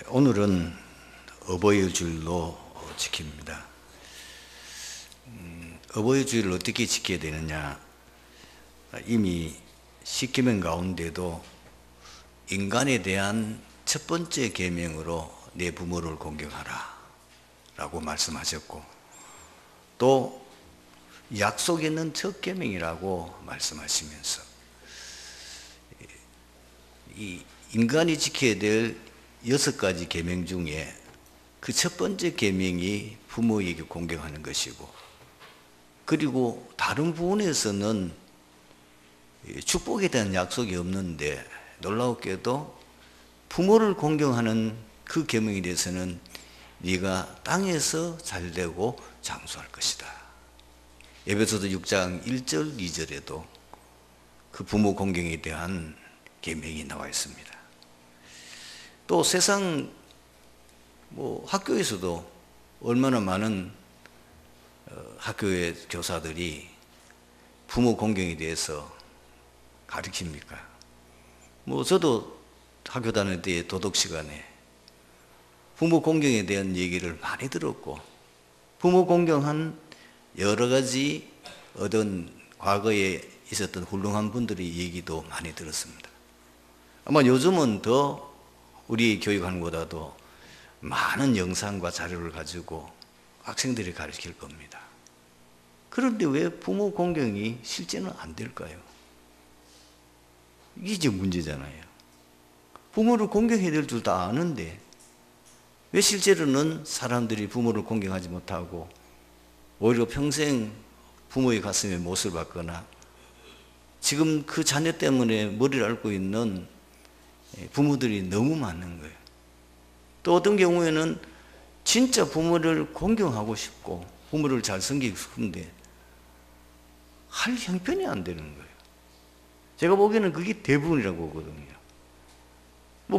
오늘은 어버이 주일로 지킵니다. 어버이 주일을 어떻게 지켜야 되느냐? 이미 10계명 가운데도 인간에 대한 첫 번째 계명으로 내 부모를 공경하라 라고 말씀하셨고, 또 약속 있는 첫 계명이라고 말씀하시면서 이 인간이 지켜야 될 6가지 계명 중에 그 첫 번째 계명이 부모에게 공경하는 것이고, 그리고 다른 부분에서는 축복에 대한 약속이 없는데 놀랍게도 부모를 공경하는 그 계명에 대해서는 네가 땅에서 잘되고 장수할 것이다. 에베소서 6장 1절 2절에도 그 부모 공경에 대한 계명이 나와 있습니다. 또 세상 학교에서도 얼마나 많은 학교의 교사들이 부모 공경에 대해서 가르칩니까? 저도 학교 다닐 때 도덕 시간에 부모 공경에 대한 얘기를 많이 들었고, 부모 공경한 여러 가지 어떤 과거에 있었던 훌륭한 분들의 얘기도 많이 들었습니다. 아마 요즘은 더 우리 교육하는 것보다도 많은 영상과 자료를 가지고 학생들이 가르칠 겁니다. 그런데 왜 부모 공경이 실제는 안 될까요? 이게 이제 문제잖아요. 부모를 공경해야 될 줄 다 아는데 왜 실제로는 사람들이 부모를 공경하지 못하고 오히려 평생 부모의 가슴에 못을 박거나 지금 그 자녀 때문에 머리를 앓고 있는 부모들이 너무 많은 거예요. 또 어떤 경우에는 진짜 부모를 공경하고 싶고 부모를 잘 섬기고 싶은데 할 형편이 안 되는 거예요. 제가 보기에는 그게 대부분이라고 보거든요.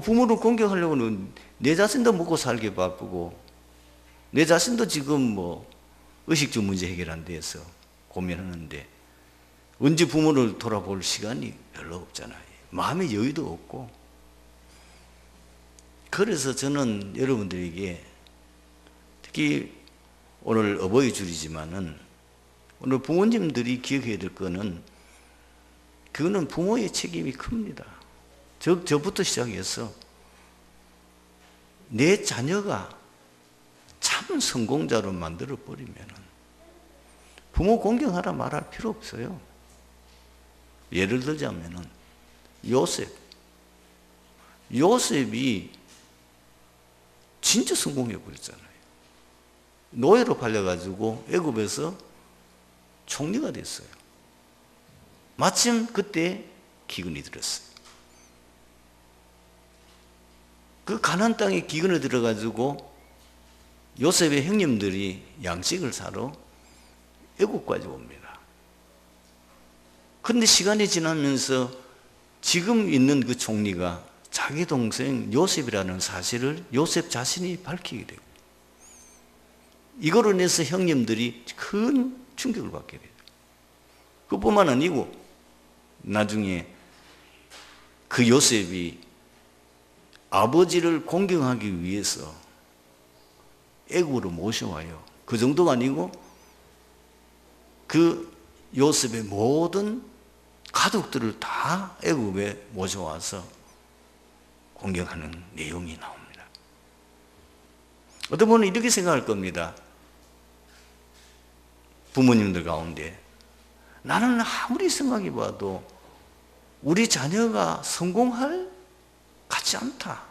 부모를 공경하려고는 내 자신도 먹고 살기 바쁘고 내 자신도 지금 의식주 문제 해결 안 돼서 고민하는데 언제 부모를 돌아볼 시간이 별로 없잖아요. 마음의 여유도 없고. 그래서 저는 여러분들에게 특히 오늘 어버이 주일이지만은 오늘 부모님들이 기억해야 될 거는 그거는 부모의 책임이 큽니다. 저부터 시작해서 내 자녀가 참 성공자로 만들어 버리면은 부모 공경하라 말할 필요 없어요. 예를 들자면은 요셉이 진짜 성공해 버렸잖아요. 노예로 팔려가지고 애굽에서 총리가 됐어요. 마침 그때 기근이 들었어요. 그 가나안 땅에 기근이 들어가지고 요셉의 형님들이 양식을 사러 애국까지 옵니다. 그런데 시간이 지나면서 지금 있는 그 총리가 자기 동생 요셉이라는 사실을 요셉 자신이 밝히게 되고, 이거로 인해서 형님들이 큰 충격을 받게 돼요. 그뿐만 아니고 나중에 그 요셉이 아버지를 공경하기 위해서 애굽으로 모셔와요. 그 정도가 아니고 그 요셉의 모든 가족들을 다 애굽에 모셔와서 공경하는 내용이 나옵니다. 어떤 분은 이렇게 생각할 겁니다. 부모님들 가운데 나는 아무리 생각해 봐도 우리 자녀가 성공할 같지 않다.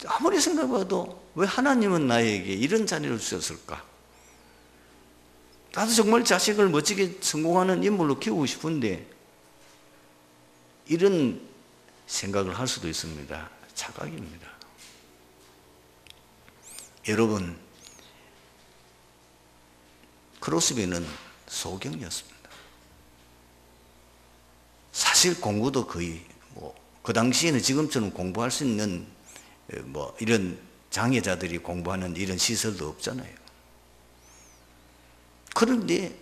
아무리 생각해 봐도 왜 하나님은 나에게 이런 자녀를 주셨을까? 나도 정말 자식을 멋지게 성공하는 인물로 키우고 싶은데 이런 생각을 할 수도 있습니다. 착각입니다. 여러분, 크로스비는 소경이었습니다. 사실 공부도 거의 그 당시에는 지금처럼 공부할 수 있는 이런 장애자들이 공부하는 이런 시설도 없잖아요. 그런데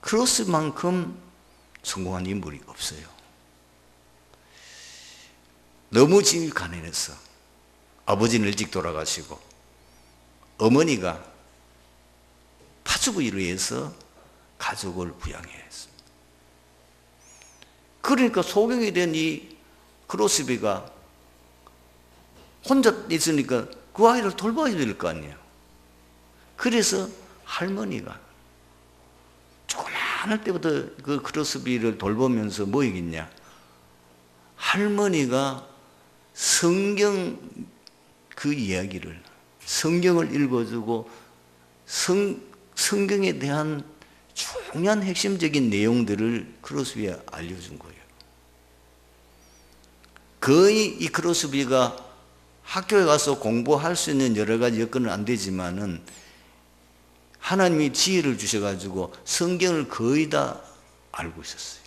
크로스만큼 성공한 인물이 없어요. 너무 집이 가난했어. 아버지는 일찍 돌아가시고 어머니가 파수부에 의해서 가족을 부양해야 했습니다. 그러니까 소경이 된 이 크로스비가 혼자 있으니까 그 아이를 돌봐야 될 거 아니에요. 그래서 할머니가 조그마할 때부터 그 크로스비를 돌보면서 뭐 얘기했냐. 할머니가 성경 그 이야기를, 성경을 읽어주고 성경에 대한 중요한 핵심적인 내용들을 크로스비에 알려준 거예요. 거의 이 크로스비가 학교에 가서 공부할 수 있는 여러 가지 여건은 안 되지만은 하나님이 지혜를 주셔가지고 성경을 거의 다 알고 있었어요.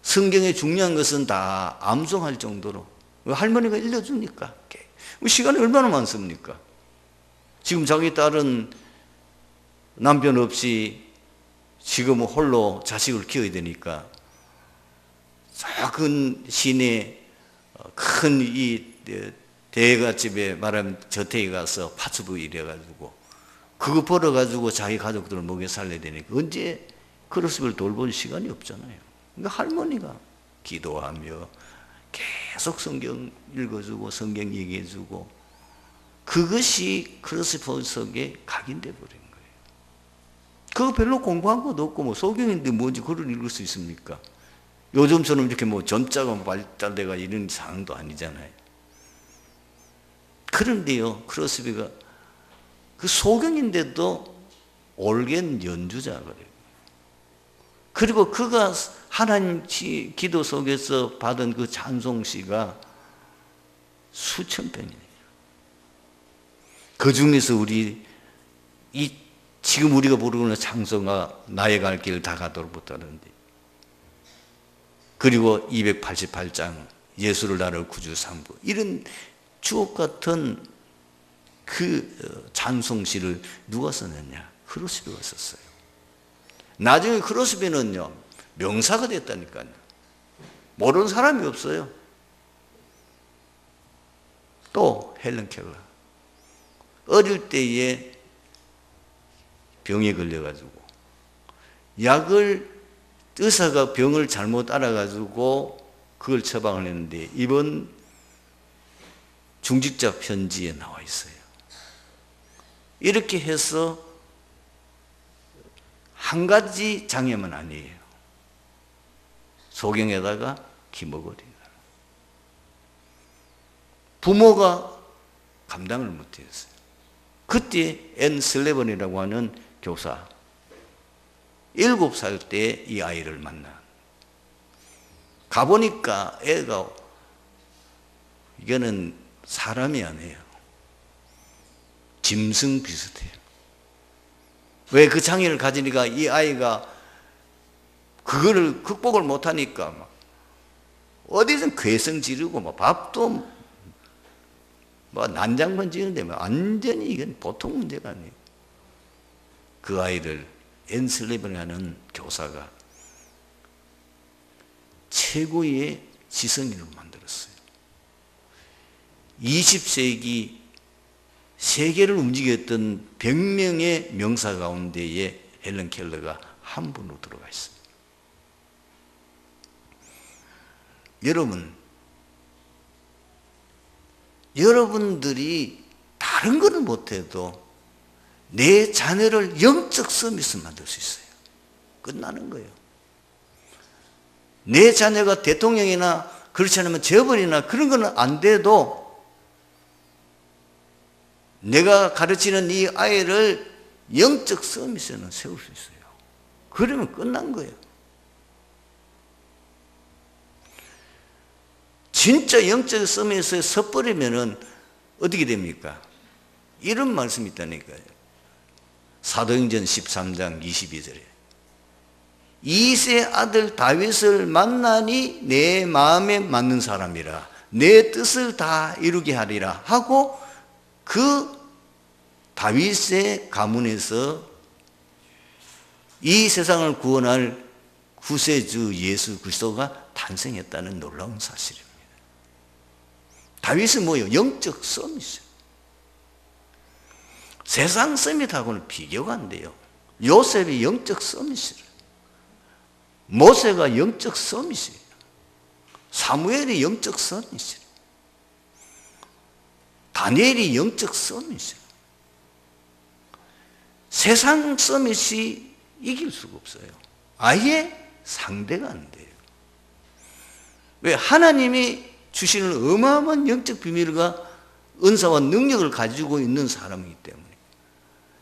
성경의 중요한 것은 다 암송할 정도로 할머니가 읽어주니까. 시간이 얼마나 많습니까? 지금 자기 딸은 남편 없이 지금 홀로 자식을 키워야 되니까 작은 시내 큰 이 대가집에 말하면 저택에 가서 파수부 일해가지고 그거 벌어가지고 자기 가족들을 먹여 살려야 되니까 언제 크로스비를 돌볼 시간이 없잖아요. 그러니까 할머니가 기도하며 계속 성경 읽어주고 성경 얘기해주고 그것이 크로스비 속에 각인돼 버린 거예요. 그거 별로 공부한 것도 없고 뭐 소경인데 뭔지 그걸 읽을 수 있습니까? 요즘처럼 이렇게 뭐 점자가 발달돼가 이런 상황도 아니잖아요. 그런데요, 크로스비가 그 소경인데도 올겐 연주자 그래요. 그리고 그가 하나님 기도 속에서 받은 그 찬송시가 수천 편이에요. 그 중에서 지금 우리가 부르고 있는 찬송가 나의 갈 길 다 가도록 부터는데 그리고 288장 예수를 나를 구주 삼고 이런 주옥 같은 그 찬송시를 누가 썼느냐? 크로스비가 썼어요. 나중에 크로스비는요 명사가 됐다니까요. 모르는 사람이 없어요. 또 헬런 켈러 어릴 때에 병에 걸려가지고 약을 의사가 병을 잘못 알아가지고 그걸 처방을 했는데 이번 중직자 편지에 나와 있어요. 이렇게 해서 한 가지 장애만 아니에요. 소경에다가 기머거리가. 부모가 감당을 못했어요. 그때 앤 슬레번이라고 하는 교사 7살 때 이 아이를 만나 가보니까 애가 이거는 사람이 아니에요. 짐승 비슷해요. 왜 그 장애를 가지니까 이 아이가 그거를 극복을 못하니까 막 어디든 괴성 지르고 막 밥도 뭐 난장판 지는데 완전히 이건 보통 문제가 아니에요. 그 아이를 앤슬리번이라는 교사가 최고의 지성인으로 만들었어요. 20세기 세계를 움직였던 100명의 명사 가운데에 헬런 켈러가 한 분으로 들어가 있습니다. 여러분들이 다른 거는 못해도 내 자녀를 영적 서밋을 만들 수 있어요. 끝나는 거예요. 내 자녀가 대통령이나 그렇지 않으면 재벌이나 그런 거는 안 돼도 내가 가르치는 이 아이를 영적 서밋에는 세울 수 있어요. 그러면 끝난 거예요. 진짜 영적 서밋에 섰버리면은 어떻게 됩니까? 이런 말씀이 있다니까요. 사도행전 13장 22절에 이세 아들 다윗을 만나니 내 마음에 맞는 사람이라 내 뜻을 다 이루게 하리라 하고 그 다윗의 가문에서 이 세상을 구원할 구세주 예수 그리스도가 탄생했다는 놀라운 사실입니다. 다윗은 뭐예요? 영적 서밋이에요. 세상 서밋하고는 비교가 안 돼요. 요셉이 영적 서밋이에요. 모세가 영적 서밋이에요. 사무엘이 영적 서밋이에요. 다니엘이 영적 서밋이에요. 세상 서밋이 이길 수가 없어요. 아예 상대가 안 돼요. 왜? 하나님이 주시는 어마어마한 영적 비밀과 은사와 능력을 가지고 있는 사람이기 때문에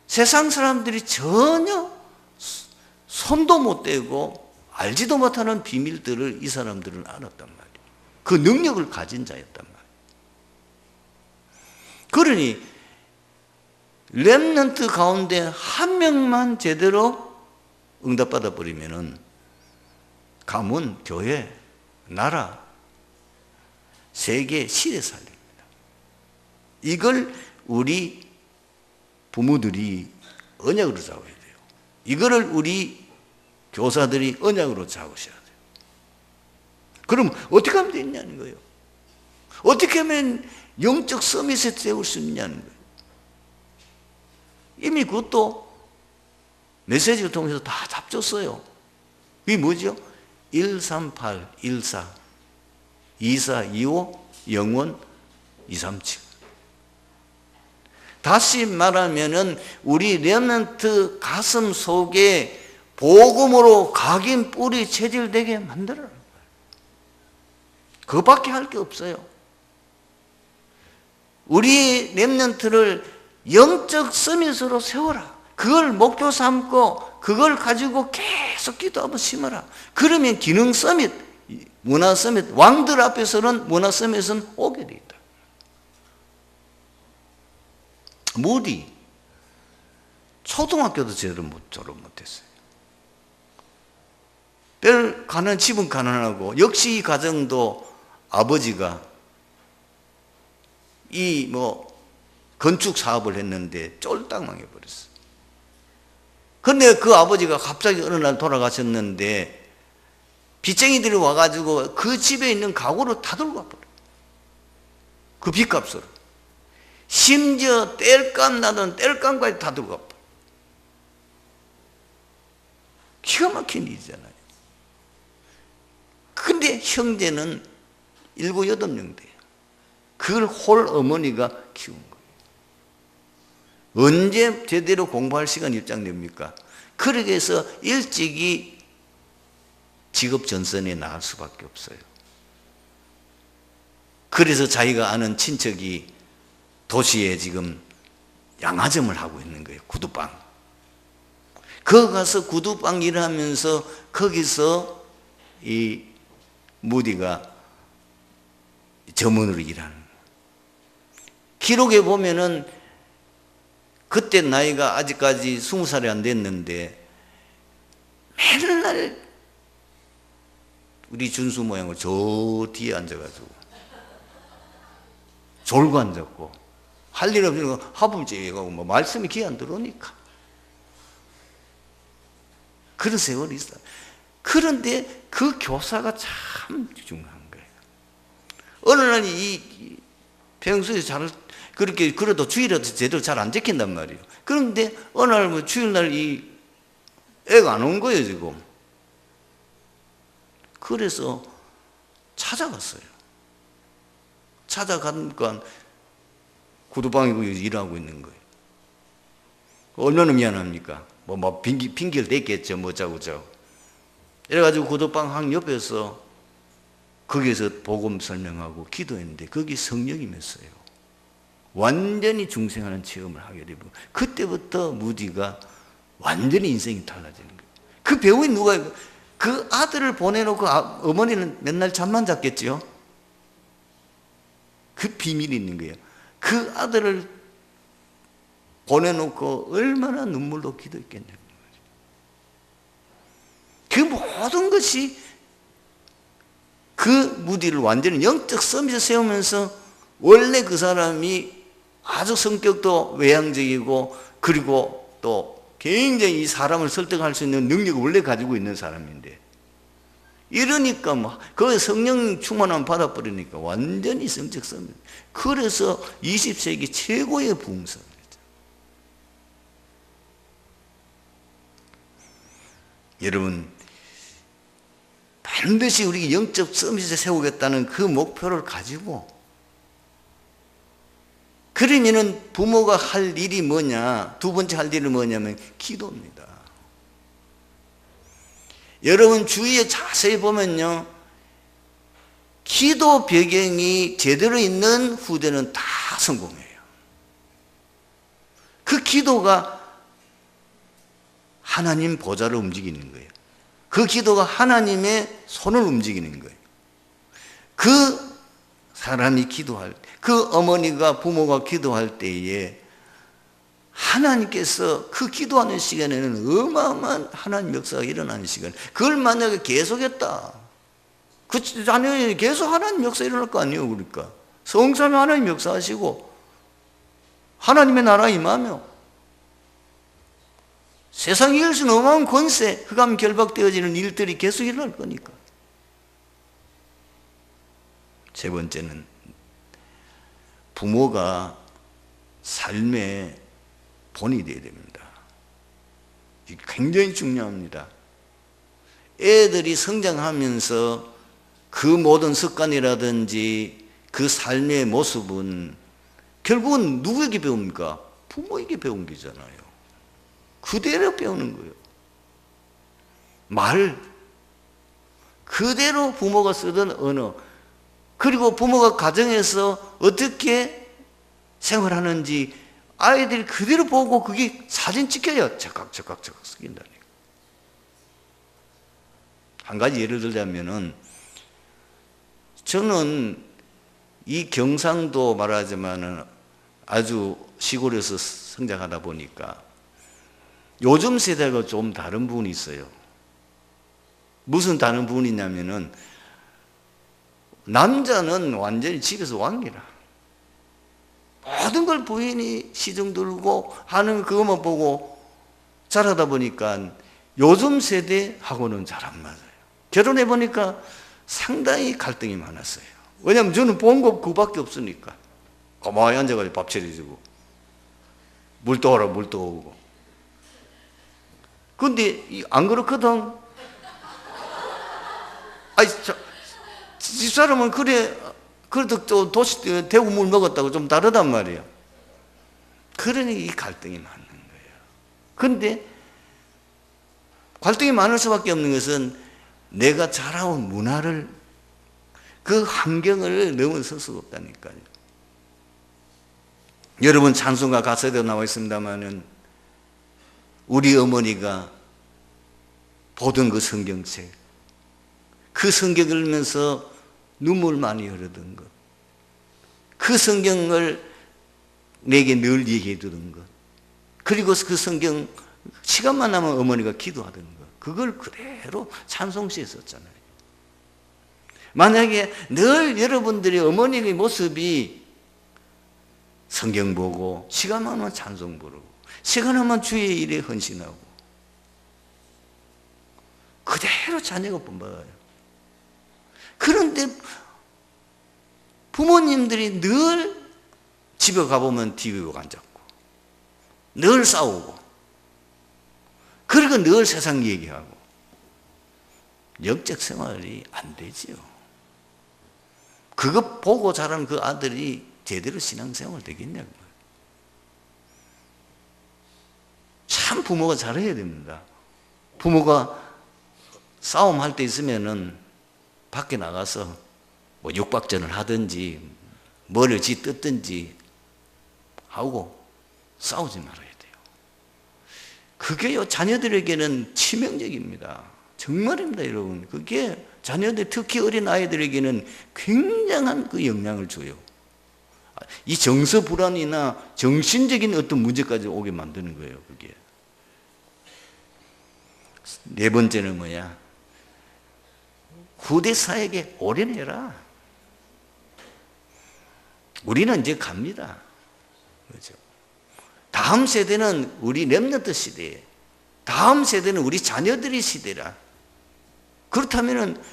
세상 사람들이 전혀 손도 못 대고 알지도 못하는 비밀들을 이 사람들은 알았단 말이에요. 그 능력을 가진 자였단 말이에요. 그러니 렘넌트 가운데 한 명만 제대로 응답받아 버리면은 가문, 교회, 나라, 세계, 시대 살립니다. 이걸 우리 부모들이 언약으로 잡아야 돼요. 이거를 우리 교사들이 언약으로 잡으셔야 돼요. 그럼 어떻게 하면 되냐는 거예요. 어떻게 하면 영적 서밋에 세울 수 있냐는 거예요. 이미 그것도 메시지를 통해서 다 잡혔어요. 그게 뭐죠? 138, 14, 24, 25, 영원, 237. 다시 말하면은 우리 렘넌트 가슴 속에 복음으로 각인 뿌리 체질되게 만들어라. 그거밖에 할 게 없어요. 우리 렘넌트를 영적 서밋으로 세워라. 그걸 목표 삼고 그걸 가지고 계속 기도하고 심어라. 그러면 기능 서밋, 문화 서밋, 왕들 앞에서는 문화 서밋은 오게 돼 있다. 무디 초등학교도 제대로 졸업 못했어요. 집은 가난하고 역시 이 가정도 아버지가 이 건축 사업을 했는데 쫄딱 망해버렸어요. 그런데 그 아버지가 갑자기 어느 날 돌아가셨는데 빚쟁이들이 와가지고 그 집에 있는 가구를 다 들고 가버려요. 그 빚값으로. 심지어 땔감 나던 땔감까지 다 들고 가버려요. 기가 막힌 일이잖아요. 근데 형제는 7, 8명 돼요. 그걸 홀 어머니가 키운 거예요. 언제 제대로 공부할 시간이 입장됩니까? 그러기 위해서 일찍이 직업 전선에 나갈 수밖에 없어요. 그래서 자기가 아는 친척이 도시에 지금 양화점을 하고 있는 거예요. 구두방. 거기 가서 구두방 일하면서 거기서 이 무디가 점원으로 일하는 거예요. 기록에 보면은 그때 나이가 아직까지 20살이 안 됐는데 맨날 우리 준수 모양을 저 뒤에 앉아가지고 졸고 앉았고 할 일 없으니까 하품증이고 말씀이 귀에 안 들어오니까 그런 세월이 있어요. 그런데 그 교사가 참 중요한 거예요. 어느 날 이 평소에 그렇게 그래도 주일에도 제대로 잘 안 지킨단 말이에요. 그런데 어느 날 주일날 이 애가 안 온 거예요 지금. 그래서 찾아갔어요. 찾아가니까 구두방이고 일하고 있는 거예요. 얼마나 미안합니까? 핑계를 댔겠죠. 뭐자고 저고. 이래가지고 구두방 항 옆에서 거기에서 복음 설명하고 기도했는데 거기 성령이 맺어요. 완전히 중생하는 체험을 하게 되고 그때부터 무디가 완전히 인생이 달라지는 거예요. 그 배우인 누가 그 아들을 보내놓고 어머니는 맨날 잠만 잤겠죠. 그 비밀이 있는 거예요. 그 아들을 보내놓고 얼마나 눈물로 기도했겠냐는 거죠. 그 모든 것이 그 무디를 완전히 영적 서밋에 세우면서 원래 그 사람이 아주 성격도 외향적이고 그리고 또 굉장히 이 사람을 설득할 수 있는 능력을 원래 가지고 있는 사람인데 이러니까 그 성령 충만함 받아버리니까 완전히 성적 섭니다. 그래서 20세기 최고의 부흥사입니다. 여러분, 반드시 우리 영적 서밋을 세우겠다는 그 목표를 가지고, 그러면은 부모가 할 일이 뭐냐? 두 번째 할 일은 뭐냐면 기도입니다. 여러분 주위에 자세히 보면요, 기도 배경이 제대로 있는 후대는 다 성공해요. 그 기도가 하나님 보좌를 움직이는 거예요. 그 기도가 하나님의 손을 움직이는 거예요. 그 사람이 기도할 때, 그 어머니가 부모가 기도할 때에 하나님께서 그 기도하는 시간에는 어마어마한 하나님 역사가 일어나는 시간. 그걸 만약에 계속했다, 그 자녀에 계속 하나님 역사 일어날 거 아니에요. 그러니까 성삼위 하나님 역사하시고 하나님의 나라 임하며 세상에 이을 수 있는 어마어마한 권세, 흑암 결박되어지는 일들이 계속 일어날 거니까. 세 번째는 부모가 삶의 본이 되어야 됩니다. 이게 굉장히 중요합니다. 애들이 성장하면서 그 모든 습관이라든지 그 삶의 모습은 결국은 누구에게 배웁니까? 부모에게 배운 거잖아요. 그대로 배우는 거예요. 말, 그대로 부모가 쓰던 언어, 그리고 부모가 가정에서 어떻게 생활하는지 아이들이 그대로 보고 그게 사진 찍혀야 적각 쓰긴다니까. 한 가지 예를 들자면은, 저는 이 경상도 말하자면은 아주 시골에서 성장하다 보니까 요즘 세대가 좀 다른 부분이 있어요. 무슨 다른 부분이 있냐면은, 남자는 완전히 집에서 왕이라. 모든 걸 부인이 시중 들고 하는 그것만 보고 자라다 보니까 요즘 세대하고는 잘 안 맞아요. 결혼해 보니까 상당히 갈등이 많았어요. 왜냐하면 저는 본 거 그밖에 없으니까. 가만히 앉아가지고 밥 차려주고 물 떠오라 물 떠오고. 근데 안 그렇거든. 아니, 집사람은 그래도 또 도시 대구 물 먹었다고 좀 다르단 말이에요. 그러니 이 갈등이 많은 거예요. 그런데 갈등이 많을 수밖에 없는 것은 내가 자라온 문화를, 그 환경을 넘어설 수가 없다니까요. 여러분 찬송가 가사에도 나와 있습니다마는 우리 어머니가 보던 그 성경책, 그 성경을 읽으면서 눈물 많이 흘리던 것, 그 성경을 내게 늘 얘기해 주던 것, 그리고 그 성경 시간만 나면 어머니가 기도하던 것, 그걸 그대로 찬송시에 썼잖아요. 만약에 늘 여러분들의 어머니의 모습이 성경 보고 시간만 나면 찬송 부르고 시간 나면 주의 일에 헌신하고 그대로 자녀가 본받아요. 그런데 부모님들이 늘 집에 가보면 TV가 앉았고 늘 싸우고 그리고 늘 세상 얘기하고 영적 생활이 안 되지요. 그거 보고 자란 그 아들이 제대로 신앙생활 되겠냐고요. 참 부모가 잘해야 됩니다. 부모가 싸움할 때 있으면은 밖에 나가서 뭐 육박전을 하든지 머리를 쥐뜯든지 하고 싸우지 말아야 돼요. 그게요 자녀들에게는 치명적입니다. 정말입니다, 여러분. 그게 자녀들, 특히 어린 아이들에게는 굉장한 그 영향을 줘요. 이 정서 불안이나 정신적인 어떤 문제까지 오게 만드는 거예요, 그게. 네 번째는 뭐야? 후대 사에게 올인해라. 우리는 이제 갑니다. 그렇죠? 다음 세대는 우리 렘넌트 시대에, 다음 세대는 우리 자녀들의 시대라. 그렇다면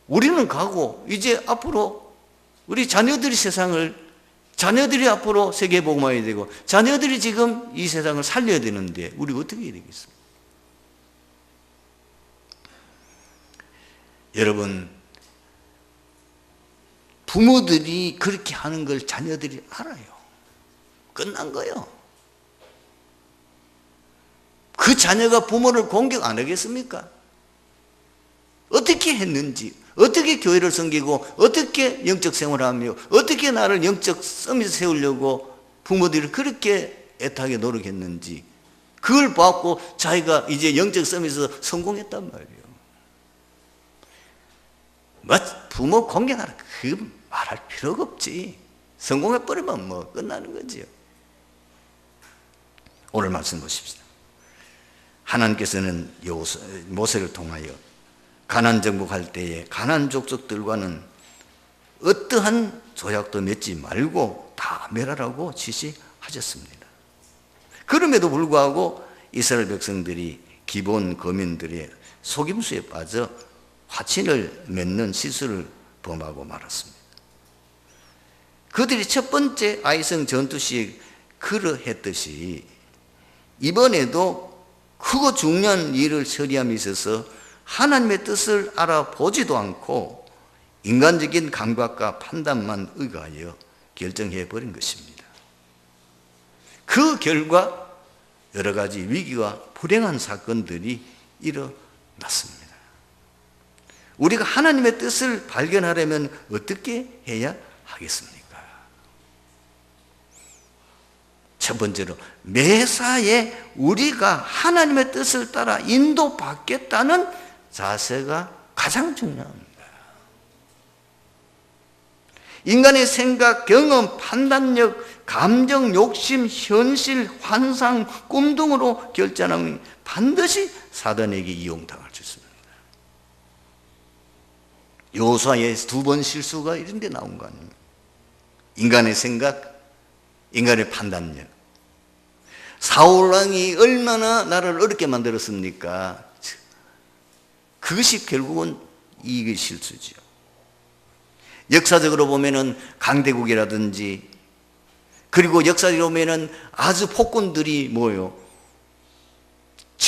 우리는 가고 이제 앞으로 우리 자녀들이 자녀들이 앞으로 세계에 복음화해야 되고 자녀들이 지금 이 세상을 살려야 되는데 우리 어떻게 해야 되겠습니까? 여러분, 부모들이 그렇게 하는 걸 자녀들이 알아요. 끝난 거예요. 그 자녀가 부모를 공격 안 하겠습니까? 어떻게 했는지, 어떻게 교회를 섬기고, 어떻게 영적 생활하며, 어떻게 나를 영적 서밋에 세우려고 부모들이 그렇게 애타게 노력했는지, 그걸 받고 자기가 이제 영적 서밋에서 성공했단 말이에요. 부모 공격하라, 그 말할 필요가 없지. 성공해버리면 뭐 끝나는 거지요. 오늘 말씀 보십시다. 하나님께서는 모세를 통하여 가나안 정복할 때에 가나안 족속들과는 어떠한 조약도 맺지 말고 다 멸하라고 지시하셨습니다. 그럼에도 불구하고 이스라엘 백성들이 기본 거민들의 속임수에 빠져 화친을 맺는 실수를 범하고 말았습니다. 그들이 첫 번째 아이성 전투 시에 그러했듯이 이번에도 크고 중요한 일을 처리함에 있어서 하나님의 뜻을 알아보지도 않고 인간적인 감각과 판단만 의거하여 결정해버린 것입니다. 그 결과 여러 가지 위기와 불행한 사건들이 일어났습니다. 우리가 하나님의 뜻을 발견하려면 어떻게 해야 하겠습니까? 첫 번째로 매사에 우리가 하나님의 뜻을 따라 인도받겠다는 자세가 가장 중요합니다. 인간의 생각, 경험, 판단력, 감정, 욕심, 현실, 환상, 꿈 등으로 결정하면 반드시 사단에게 이용당할 수 있습니다. 요수아의 2번 실수가 이런 데 나온 거 아닙니까? 인간의 생각, 인간의 판단력. 사울왕이 얼마나 나를 어렵게 만들었습니까? 그것이 결국은 이게 실수죠. 역사적으로 보면은 강대국이라든지, 그리고 역사적으로 보면은 아주 폭군들이 뭐요?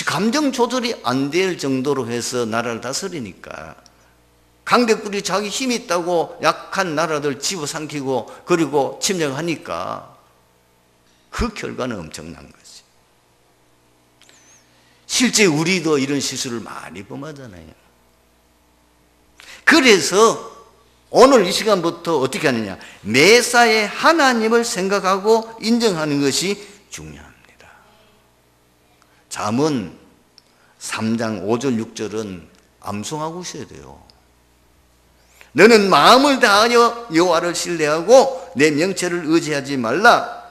감정 조절이 안 될 정도로 해서 나라를 다스리니까 강대국들이 자기 힘이 있다고 약한 나라들 집어삼키고 그리고 침략하니까 그 결과는 엄청난 거지. 실제 우리도 이런 실수를 많이 범하잖아요. 그래서 오늘 이 시간부터 어떻게 하느냐? 매사에 하나님을 생각하고 인정하는 것이 중요합니다. 잠언 3장 5절 6절은 암송하고 있어야 돼요. 너는 마음을 다하여 여호와를 신뢰하고 내 명체를 의지하지 말라.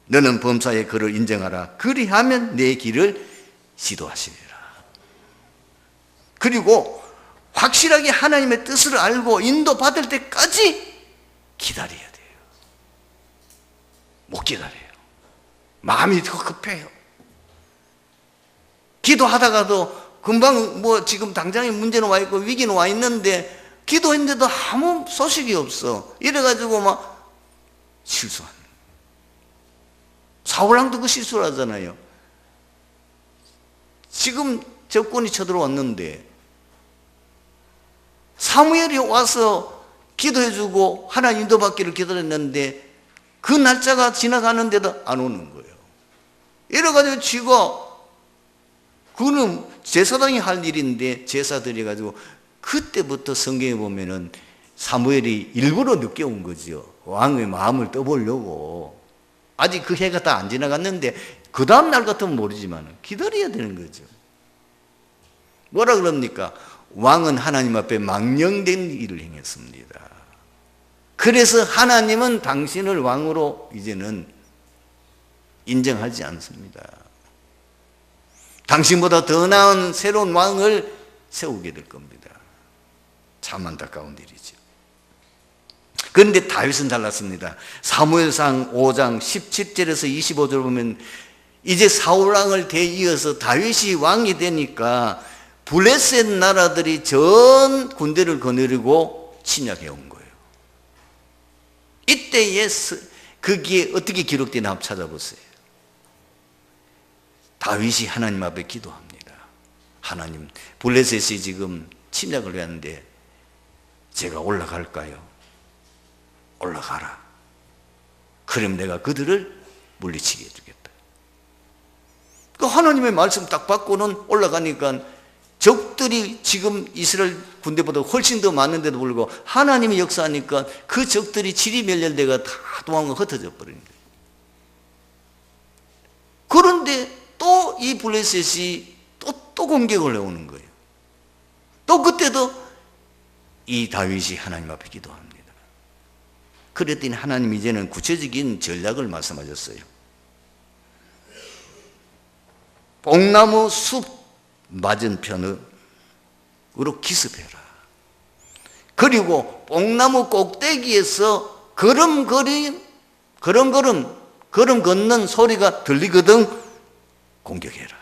너는 범사에 그를 인정하라. 그리하면 내 길을 지도하시리라. 그리고 확실하게 하나님의 뜻을 알고 인도받을 때까지 기다려야 돼요. 못 기다려요. 마음이 더 급해요. 기도하다가도 금방 지금 당장에 문제는 와 있고 위기는 와 있는데 기도했는데도 아무 소식이 없어. 이래가지고 막 실수한. 사울왕도 그 실수를 하잖아요. 지금 적군이 쳐들어왔는데 사무엘이 와서 기도해주고 하나님 인도받기를 기다렸는데 그 날짜가 지나가는데도 안 오는 거예요. 이래가지고 지가 그는 제사장이 할 일인데 제사 드려가지고 그때부터 성경에 보면은 사무엘이 일부러 늦게 온 거죠. 왕의 마음을 떠보려고. 아직 그 해가 다 안 지나갔는데 그 다음 날 같으면 모르지만 기다려야 되는 거죠. 뭐라 그럽니까? 왕은 하나님 앞에 망령된 일을 행했습니다. 그래서 하나님은 당신을 왕으로 이제는 인정하지 않습니다. 당신보다 더 나은 새로운 왕을 세우게 될 겁니다. 참 안타까운 일이죠. 그런데 다윗은 달랐습니다. 사무엘상 5장 17절에서 25절 보면 이제 사울왕을 대이어서 다윗이 왕이 되니까 블레셋 나라들이 전 군대를 거느리고 침략해 온 거예요. 이때에 그게 어떻게 기록되나 한번 찾아보세요. 다윗이 하나님 앞에 기도합니다. 하나님, 블레셋이 지금 침략을 했는데 제가 올라갈까요? 올라가라. 그럼 내가 그들을 물리치게 해주겠다. 그 하나님의 말씀 딱 받고는 올라가니까 적들이 지금 이스라엘 군대보다 훨씬 더 많은데도 불구하고 하나님이 역사하니까 그 적들이 지리멸렬대가 다 도망가 흩어져 버린 거예요. 그런데 또 이 블레셋이 또 공격을 해오는 거예요. 또 그때도 이 다윗이 하나님 앞에 기도합니다. 그랬더니 하나님 이제는 구체적인 전략을 말씀하셨어요. 뽕나무 숲 맞은편으로 기습해라. 그리고 뽕나무 꼭대기에서 걸음 걷는 소리가 들리거든 공격해라.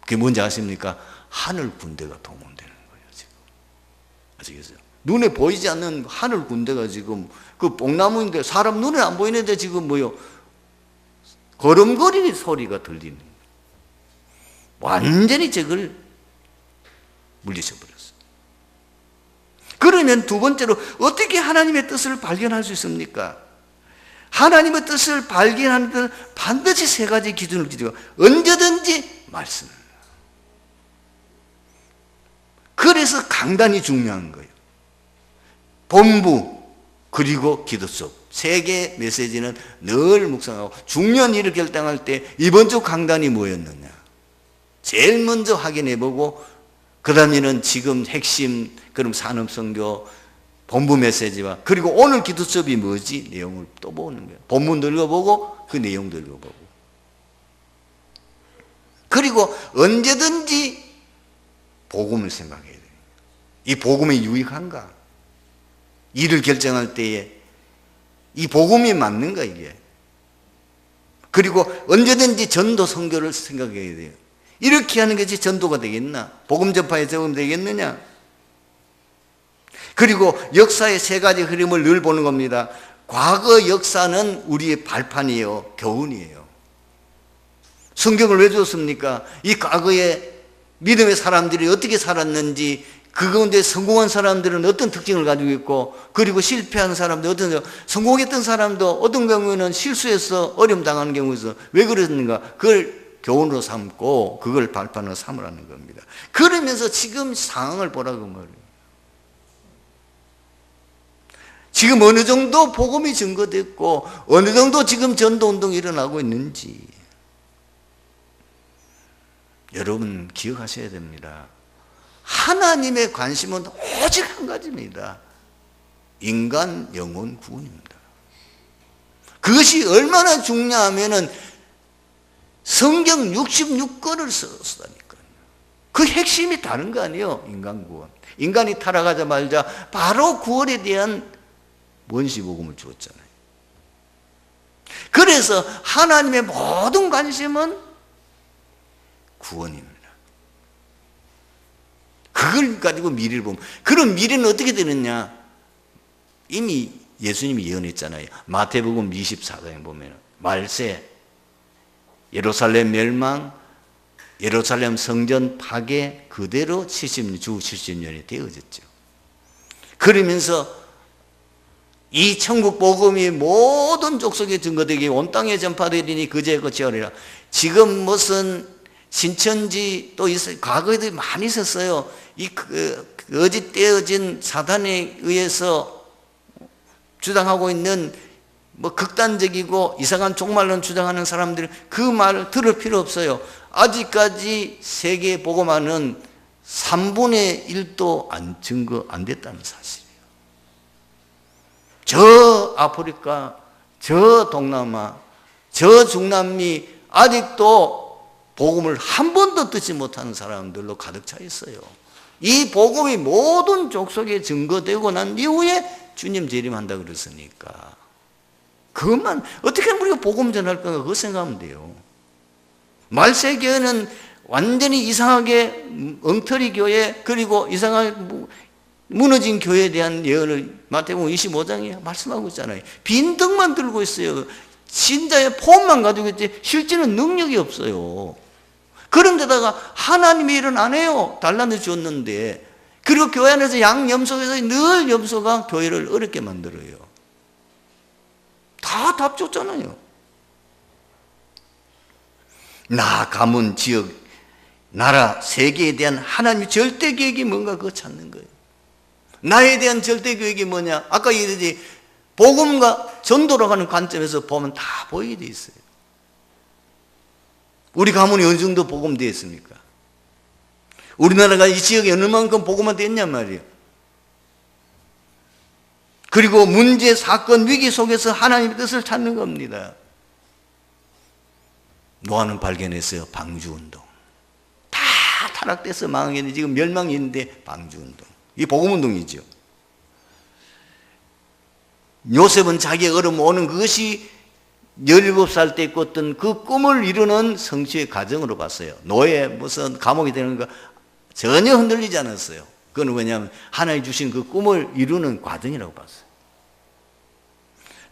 그게 뭔지 아십니까? 하늘 군대가 동원되는 거예요, 지금. 아시겠어요? 눈에 보이지 않는 하늘 군대가 지금 그 뽕나무인데 사람 눈에 안 보이는데 지금 걸음걸이는 소리가 들리는 거예요. 완전히 적을 물리쳐 버렸어요. 그러면 두 번째로 어떻게 하나님의 뜻을 발견할 수 있습니까? 하나님의 뜻을 발견하는 데는 반드시 세 가지 기준을 기준으로 언제든지 말씀. 그래서 강단이 중요한 거예요. 본부 그리고 기도 속 세 개의 메시지는 늘 묵상하고 중요한 일을 결정할 때 이번 주 강단이 뭐였느냐 제일 먼저 확인해보고 그 다음에는 지금 핵심 그럼 산업선교 본부 메시지와 그리고 오늘 기도 수업이 뭐지 내용을 또 보는 거예요. 본문도 읽어보고 그 내용도 읽어보고 그리고 언제든지 복음을 생각해야 돼요. 이 복음이 유익한가? 일을 결정할 때에 이 복음이 맞는가 이게? 그리고 언제든지 전도 선교를 생각해야 돼요. 이렇게 하는 것이 전도가 되겠나? 복음 전파에 적용 되겠느냐? 그리고 역사의 세 가지 흐름을 늘 보는 겁니다. 과거 역사는 우리의 발판이에요. 교훈이에요. 성경을 왜 줬습니까? 이 과거에 믿음의 사람들이 어떻게 살았는지 그 가운데 성공한 사람들은 어떤 특징을 가지고 있고 그리고 실패한 사람들 어떤 성공했던 사람도 어떤 경우에는 실수해서 어려움 당하는 경우에서 왜 그랬는가 그걸 교훈으로 삼고 그걸 발판으로 삼으라는 겁니다. 그러면서 지금 상황을 보라고 말이에요. 지금 어느 정도 복음이 증거됐고 어느 정도 지금 전도운동이 일어나고 있는지 여러분 기억하셔야 됩니다. 하나님의 관심은 오직 한 가지입니다. 인간 영혼 구원입니다. 그것이 얼마나 중요하면은 성경 66권을 썼다니까요. 그 핵심이 다른 거 아니에요. 인간 구원. 인간이 타락하자마자 바로 구원에 대한 원시복음을 주었잖아요. 그래서 하나님의 모든 관심은 구원입니다. 그걸 가지고 미래를 보면 그런 미래는 어떻게 되느냐 이미 예수님이 예언했잖아요. 마태복음 24장에 보면 말세 예루살렘 멸망 예루살렘 성전 파괴 그대로 주 70년이 되어졌죠. 그러면서 이 천국 복음이 모든 족속에 증거되게 온 땅에 전파되리니 그제 끝이 아니라 지금 무슨 신천지 또 있어요. 과거에도 많이 있었어요. 이 거짓되어진 사단에 의해서 주장하고 있는 뭐 극단적이고 이상한 종말론 주장하는 사람들 그 말을 들을 필요 없어요. 아직까지 세계 복음화는 3분의 1도 증거 안 됐다는 사실이에요. 저 아프리카, 저 동남아, 저 중남미 아직도 복음을 한 번도 듣지 못하는 사람들로 가득 차 있어요. 이 복음이 모든 족속에 증거되고 난 이후에 주님 재림한다 그랬으니까 그것만 어떻게 우리가 복음 전할 건가 그거 생각하면 돼요. 말세교회는 완전히 이상하게 엉터리 교회 그리고 이상하게 무너진 교회에 대한 예언을 마태복음 25장에 말씀하고 있잖아요. 빈등만 들고 있어요. 신자의 폼만 가지고 있지 실제는 능력이 없어요. 그런 데다가 하나님의 일은 안 해요. 달란트 줬는데. 그리고 교회 안에서 양염소에서 늘 염소가 교회를 어렵게 만들어요. 다 답 줬잖아요. 나, 가문, 지역, 나라, 세계에 대한 하나님의 절대 계획이 뭔가 그거 찾는 거예요. 나에 대한 절대 계획이 뭐냐? 아까 얘기했지 복음과 전도로 가는 관점에서 보면 다 보이게 돼 있어요. 우리 가문이 어느 정도 복음되어 있습니까? 우리나라가 이 지역에 어느 만큼 복음화 됐냔 말이에요. 그리고 문제, 사건, 위기 속에서 하나님의 뜻을 찾는 겁니다. 노아는 발견했어요. 방주운동. 다 타락돼서 망하겠는데 지금 멸망인데 방주운동. 이 복음운동이죠. 요셉은 자기의 어려움 오는 그것이 17살 때 꿨던 그 꿈을 이루는 성취의 과정으로 봤어요. 노예 무슨 감옥이 되는 거 전혀 흔들리지 않았어요. 그건 왜냐하면 하나님 주신 그 꿈을 이루는 과정이라고 봤어요.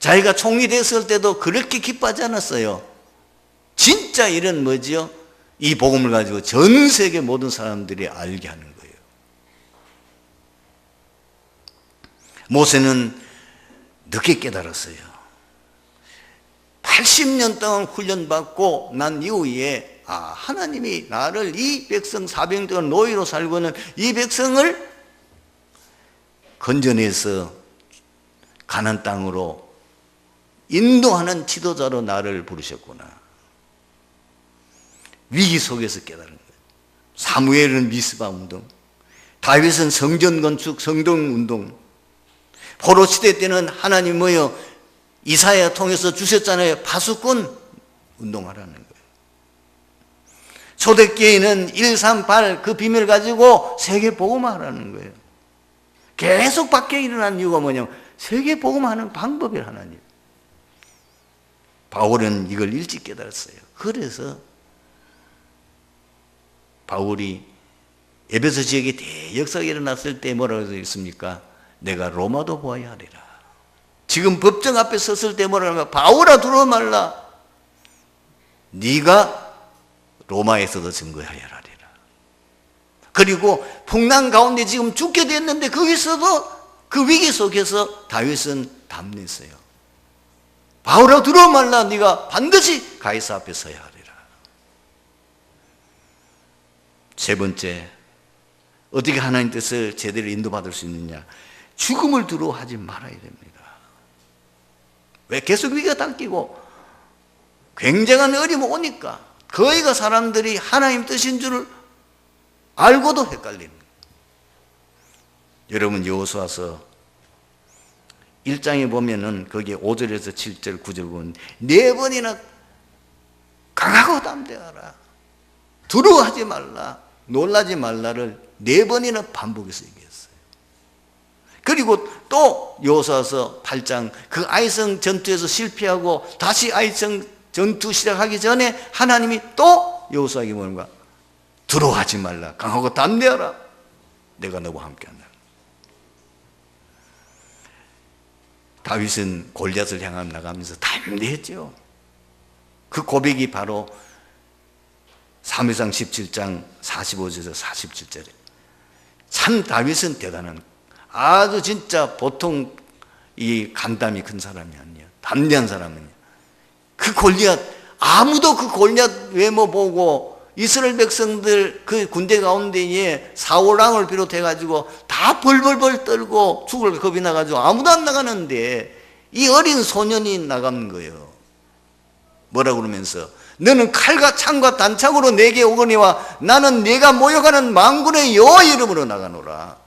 자기가 총리 됐을 때도 그렇게 기뻐하지 않았어요. 진짜 이런 뭐지요? 이 복음을 가지고 전 세계 모든 사람들이 알게 하는 거예요. 모세는 늦게 깨달았어요. 80년 동안 훈련받고 난 이후에 하나님이 나를 이 백성 400년 동안 노예로 살고 있는 이 백성을 건져내서 가나안 땅으로 인도하는 지도자로 나를 부르셨구나. 위기 속에서 깨달은 거예요. 사무엘은 미스바 운동, 다윗은 성전 건축, 성동 운동, 포로 시대 때는 하나님 뭐요? 이사야 통해서 주셨잖아요. 파수꾼 운동하라는 거예요. 초대교회는 138 그 비밀 가지고 세계 복음화하라는 거예요. 계속 밖에 일어난 이유가 뭐냐면 세계 복음화하는 방법이 하나님. 바울은 이걸 일찍 깨달았어요. 그래서 바울이 에베소 지역에 대역사가 일어났을 때 뭐라고 했습니까? 내가 로마도 보아야 하리라. 지금 법정 앞에 섰을 때 뭐라고 하면 바울아 들어와 말라. 네가 로마에서도 증거하여야 하리라. 그리고 풍랑 가운데 지금 죽게 됐는데 거기서도 그 위기 속에서 다윗은 담냈어요. 바울아 들어와 말라. 네가 반드시 가이사 앞에 서야 하리라. 세 번째, 어떻게 하나님 뜻을 제대로 인도받을 수 있느냐? 죽음을 두려워하지 말아야 됩니다. 왜? 계속 위기가 닥치고 굉장한 어려움이 오니까 거의가 사람들이 하나님 뜻인 줄 알고도 헷갈립니다. 여러분 여호수아서 1장에 보면은 거기에 5절에서 7절 9절 보면 4번이나 강하고 담대하라, 두려워하지 말라, 놀라지 말라를 4번이나 반복해서 얘기했어요. 그리고 또 여호수아서 8장 그 아이성 전투에서 실패하고 다시 아이성 전투 시작하기 전에 하나님이 또 여호수아에게 뭐는가? 두려워하지 말라, 강하고 담대하라, 내가 너와 함께한다. 다윗은 골리앗을 향하여 나가면서 담대했죠. 그 고백이 바로 사무엘상 17장 45절에서 47절에 참 다윗은 대단한, 아주 진짜 보통 이 간담이 큰 사람이 아니야. 담대한 사람이야. 그 골리앗, 아무도 그 골리앗 외모 보고 이스라엘 백성들 그 군대 가운데에 사울 왕을 비롯해가지고 다 벌벌벌 떨고 죽을 겁이 나가지고 아무도 안 나가는데 이 어린 소년이 나가는 거예요. 뭐라고 그러면서 너는 칼과 창과 단창으로 내게 오거니와 나는 내가 모여가는 만군의 여호와 이름으로 나가노라.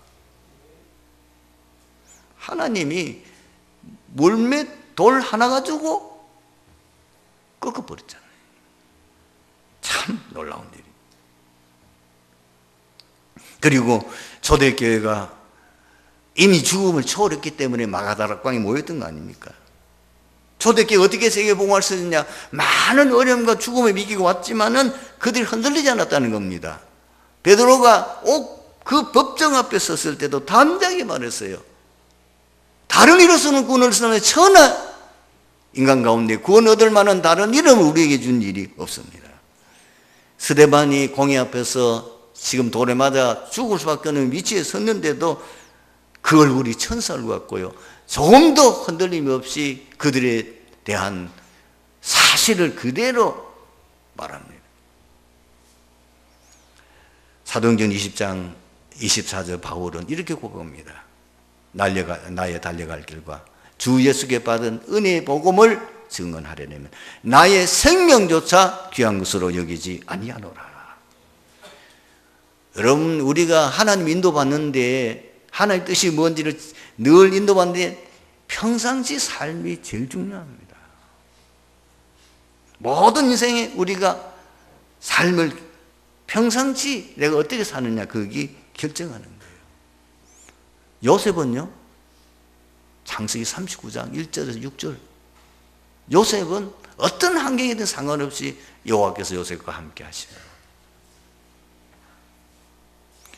하나님이 물맷 돌 하나 가지고 꺾어버렸잖아요. 참 놀라운 일이에요. 그리고 초대교회가 이미 죽음을 초월했기 때문에 마가다락방에 모였던 거 아닙니까? 초대교회 어떻게 세계복음화를 썼느냐? 많은 어려움과 죽음에 미끼고 왔지만은 그들이 흔들리지 않았다는 겁니다. 베드로가 그 법정 앞에 섰을 때도 담대하게 말했어요. 다른 이로서는 구원을 쓰는 천하 인간 가운데 구원 얻을 만한 다른 이름을 우리에게 준 일이 없습니다. 스데반이 공회 앞에서 지금 돌에 맞아 죽을 수밖에 없는 위치에 섰는데도 그 얼굴이 천사를 같고요. 조금도 흔들림 없이 그들에 대한 사실을 그대로 말합니다. 사도행전 20장 24절 바울은 이렇게 고백합니다. 나의 달려갈 길과 주 예수께 받은 은혜의 복음을 증언하려면 나의 생명조차 귀한 것으로 여기지 아니하노라. 여러분, 우리가 하나님 인도받는데 하나님 뜻이 뭔지를 늘 인도받는데 평상시 삶이 제일 중요합니다. 모든 인생에 우리가 삶을 평상시 내가 어떻게 사느냐 그게 결정하는 거예요. 요셉은요, 창세기 39장 1절에서 6절, 요셉은 어떤 환경이든 상관없이 여호와께서 요셉과 함께 하시더라고요.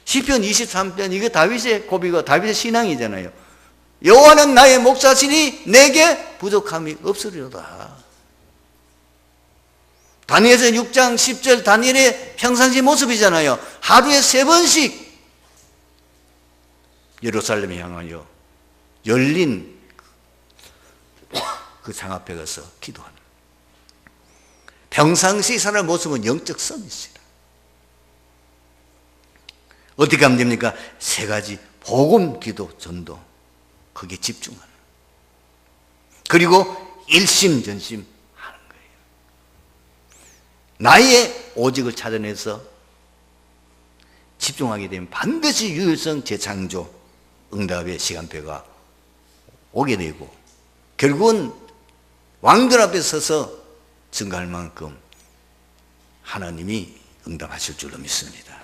시편 23편, 이게 다윗의 고비가 다윗의 신앙이잖아요. 여호와는 나의 목자시니 내게 부족함이 없으리로다. 다니엘서 6장 10절 다니엘의 평상시 모습이잖아요. 하루에 3번씩 예루살렘에 향하여 열린 그 장 앞에 가서 기도하는, 평상시 사람 모습은 영적 서밋이라. 어떻게 하면 됩니까? 3가지: 복음, 기도, 전도. 거기에 집중하는, 그리고 일심전심 하는 거예요. 나의 오직을 찾아내서 집중하게 되면 반드시 유일성 재창조 응답의 시간표가 오게 되고 결국은 왕들 앞에 서서 증거할 만큼 하나님이 응답하실 줄로 믿습니다.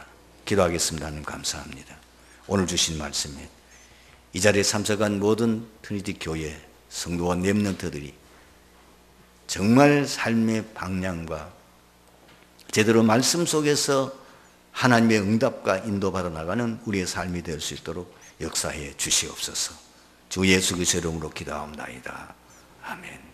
기도하겠습니다. 하나님 감사합니다. 오늘 주신 말씀에 이 자리에 참석한 모든 트리니티 교회 성도와 렘넌트들이 정말 삶의 방향과 제대로 말씀 속에서 하나님의 응답과 인도받아 나가는 우리의 삶이 될 수 있도록 역사해 주시옵소서. 주 예수 그리스도의 이름으로 기도합니다. 아멘.